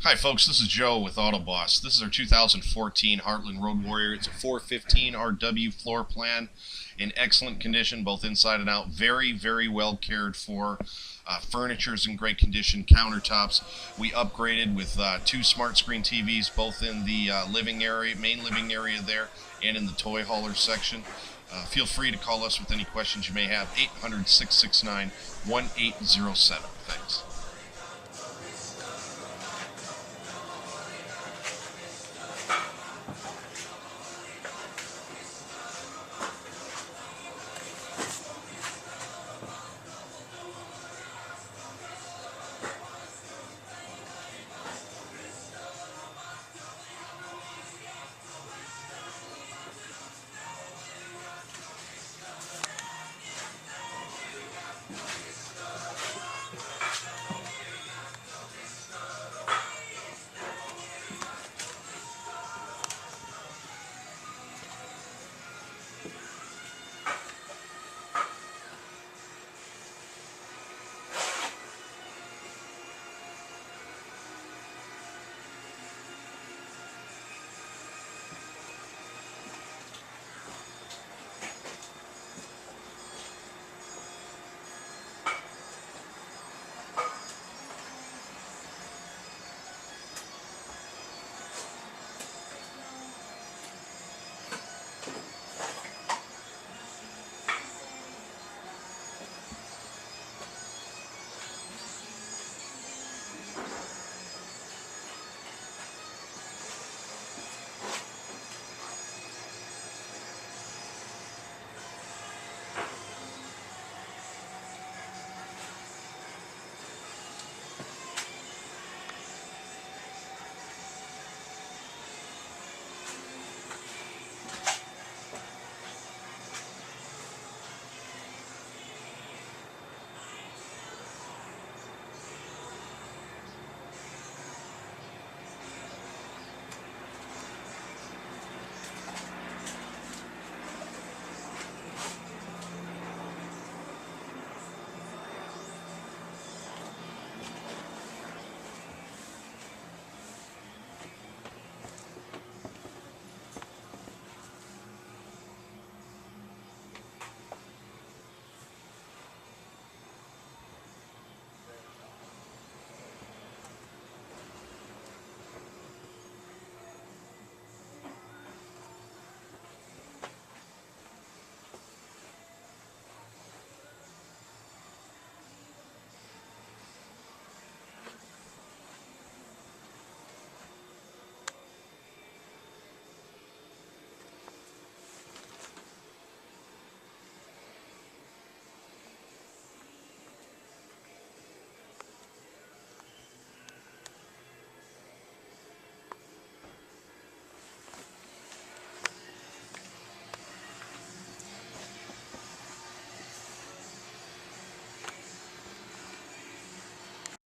Hi folks, this is Joe with Autoboss. This is our 2014 Heartland Road Warrior. It's a 415 RW floor plan in excellent condition, both inside and out. Very, very well cared for. Furniture's in great condition, countertops. We upgraded with two smart screen TVs, both in the living area, main living area there, and in the toy hauler section. Feel free to call us with any questions you may have. 800-669-1807. Thanks.